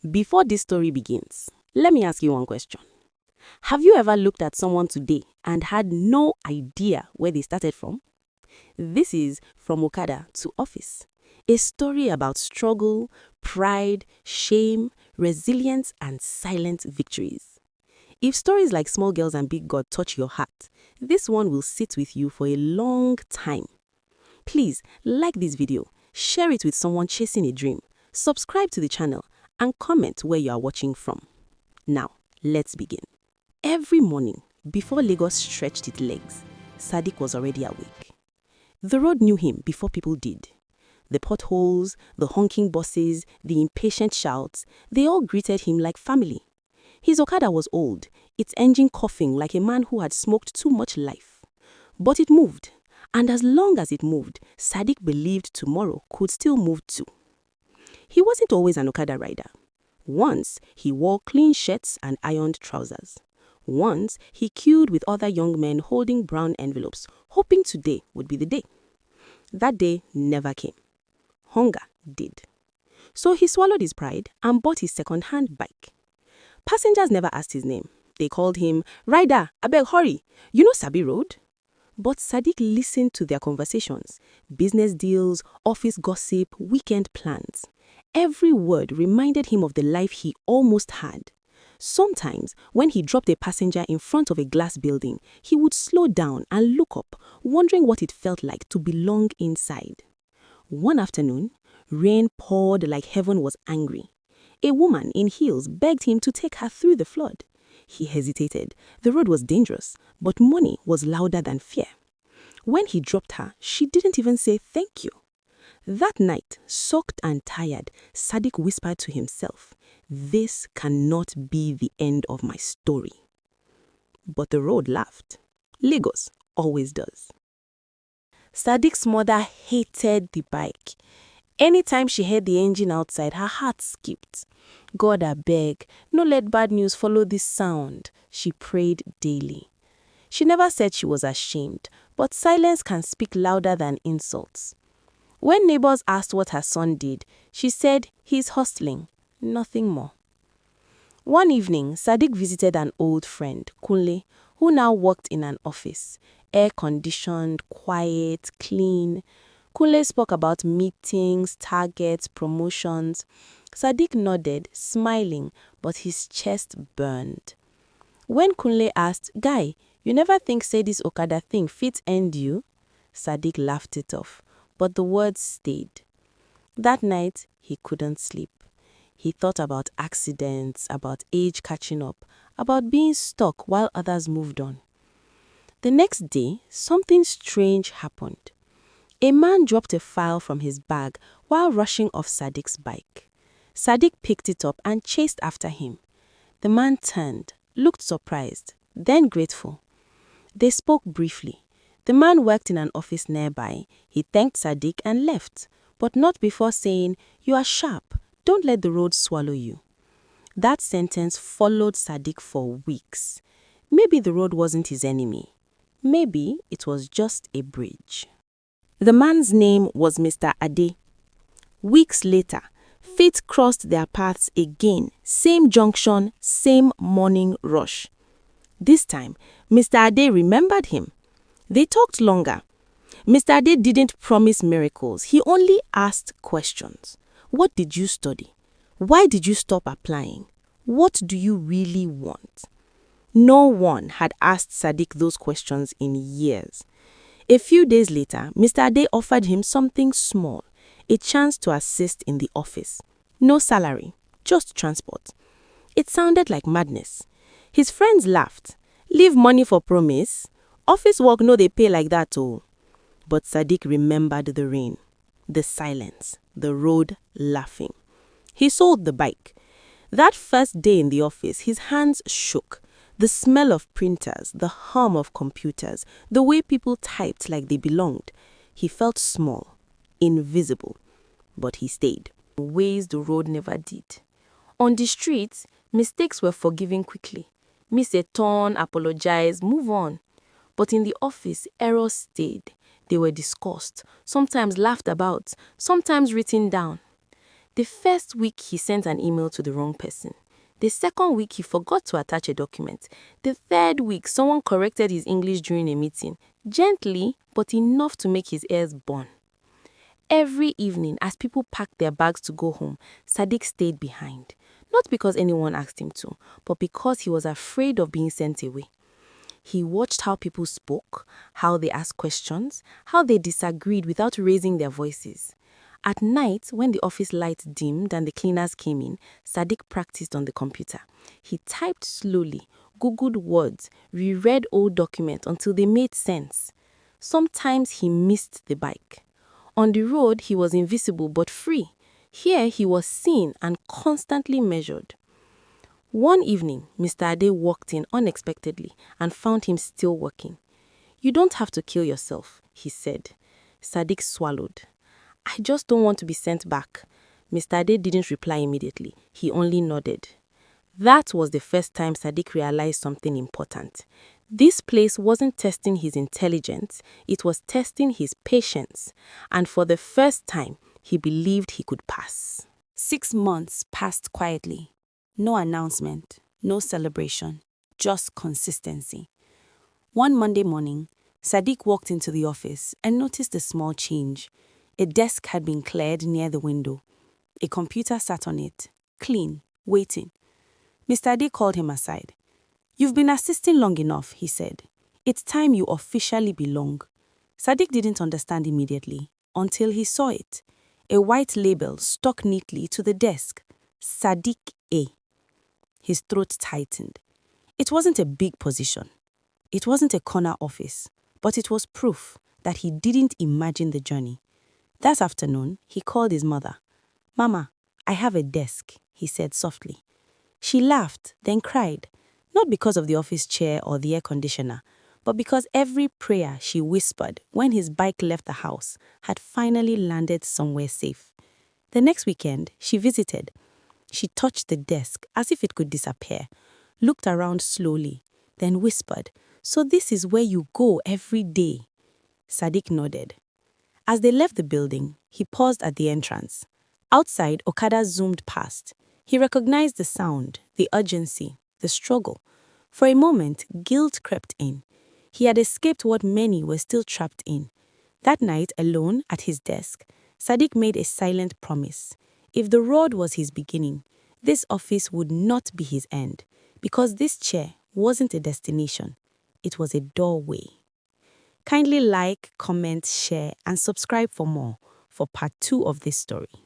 Before this story begins, let me ask you one question. Have you ever looked at someone today and had no idea where they started from? This is From Okada to Office, a story about struggle, pride, shame, resilience, and silent victories. If stories like Small Girls and Big God touch your heart, this one will sit with you for a long time. Please like this video, share it with someone chasing a dream, subscribe to the channel, and comment where you are watching from. Now, let's begin. Every morning, before Lagos stretched its legs, Sadiq was already awake. The road knew him before people did. The potholes, the honking buses, the impatient shouts, they all greeted him like family. His Okada was old, its engine coughing like a man who had smoked too much life. But it moved, and as long as it moved, Sadiq believed tomorrow could still move too. He wasn't always an Okada rider. Once, he wore clean shirts and ironed trousers. Once, he queued with other young men holding brown envelopes, hoping today would be the day. That day never came. Hunger did. So he swallowed his pride and bought his second-hand bike. Passengers never asked his name. They called him, "Rider, abeg hurry, you know Sabi Road?" But Sadiq listened to their conversations, business deals, office gossip, weekend plans. Every word reminded him of the life he almost had. Sometimes, when he dropped a passenger in front of a glass building, he would slow down and look up, wondering what it felt like to belong inside. One afternoon, rain poured like heaven was angry. A woman in heels begged him to take her through the flood. He hesitated. The road was dangerous, but money was louder than fear. When he dropped her, she didn't even say thank you. That night, soaked and tired, Sadiq whispered to himself, "This cannot be the end of my story." But the road laughed. Lagos always does. Sadiq's mother hated the bike. Anytime she heard the engine outside, her heart skipped. "God, I beg, no let bad news follow this sound," she prayed daily. She never said she was ashamed, but silence can speak louder than insults. When neighbors asked what her son did, she said, "He's hustling, nothing more." One evening, Sadiq visited an old friend, Kunle, who now worked in an office. Air-conditioned, quiet, clean. Kunle spoke about meetings, targets, promotions. Sadiq nodded, smiling, but his chest burned. When Kunle asked, "Guy, you never think say this Okada thing fit end you?" Sadiq laughed it off, but the words stayed. That night, he couldn't sleep. He thought about accidents, about age catching up, about being stuck while others moved on. The next day, something strange happened. A man dropped a file from his bag while rushing off Sadiq's bike. Sadiq picked it up and chased after him. The man turned, looked surprised, then grateful. They spoke briefly. The man worked in an office nearby. He thanked Sadiq and left, but not before saying, "You are sharp. Don't let the road swallow you." That sentence followed Sadiq for weeks. Maybe the road wasn't his enemy. Maybe it was just a bridge. The man's name was Mr. Ade. Weeks later, fate crossed their paths again. Same junction, same morning rush. This time, Mr. Ade remembered him. They talked longer. Mr. Ade didn't promise miracles. He only asked questions. What did you study? Why did you stop applying? What do you really want? No one had asked Sadiq those questions in years. A few days later, Mr. Ade offered him something small, a chance to assist in the office. No salary, just transport. It sounded like madness. His friends laughed. "Leave money for promise? Office work no dey pay like that oh." But Sadiq remembered the rain, the silence, the road laughing. He sold the bike. That first day in the office, his hands shook. The smell of printers, the hum of computers, the way people typed like they belonged. He felt small, invisible, but he stayed. In ways the road never did. On the streets, mistakes were forgiven quickly. Miss a turn, apologize, move on. But in the office, errors stayed. They were discussed, sometimes laughed about, sometimes written down. The first week, he sent an email to the wrong person. The second week, he forgot to attach a document. The third week, someone corrected his English during a meeting, gently, but enough to make his ears burn. Every evening, as people packed their bags to go home, Sadiq stayed behind. Not because anyone asked him to, but because he was afraid of being sent away. He watched how people spoke, how they asked questions, how they disagreed without raising their voices. At night, when the office lights dimmed and the cleaners came in, Sadiq practiced on the computer. He typed slowly, Googled words, reread old documents until they made sense. Sometimes he missed the bike. On the road, he was invisible but free. Here, he was seen and constantly measured. One evening, Mr. Ade walked in unexpectedly and found him still working. "You don't have to kill yourself," he said. Sadiq swallowed. "I just don't want to be sent back." Mr. Ade didn't reply immediately. He only nodded. That was the first time Sadiq realized something important. This place wasn't testing his intelligence, it was testing his patience. And for the first time, he believed he could pass. 6 months passed quietly. No announcement, no celebration, just consistency. One Monday morning, Sadiq walked into the office and noticed a small change. A desk had been cleared near the window. A computer sat on it, clean, waiting. Mr. Ade called him aside. "You've been assisting long enough," he said. "It's time you officially belong." Sadiq didn't understand immediately until he saw it. A white label stuck neatly to the desk. Sadiq A. His throat tightened. It wasn't a big position. It wasn't a corner office, but it was proof that he didn't imagine the journey. That afternoon, he called his mother. "Mama, I have a desk," he said softly. She laughed, then cried, not because of the office chair or the air conditioner, but because every prayer she whispered when his bike left the house had finally landed somewhere safe. The next weekend, she visited. She touched the desk as if it could disappear, looked around slowly, then whispered, "So this is where you go every day?" Sadiq nodded. As they left the building, he paused at the entrance. Outside, Okada zoomed past. He recognized the sound, the urgency, the struggle. For a moment, guilt crept in. He had escaped what many were still trapped in. That night, alone at his desk, Sadiq made a silent promise. If the road was his beginning, this office would not be his end, because this chair wasn't a destination, it was a doorway. Kindly like, comment, share, and subscribe for more for part 2 of this story.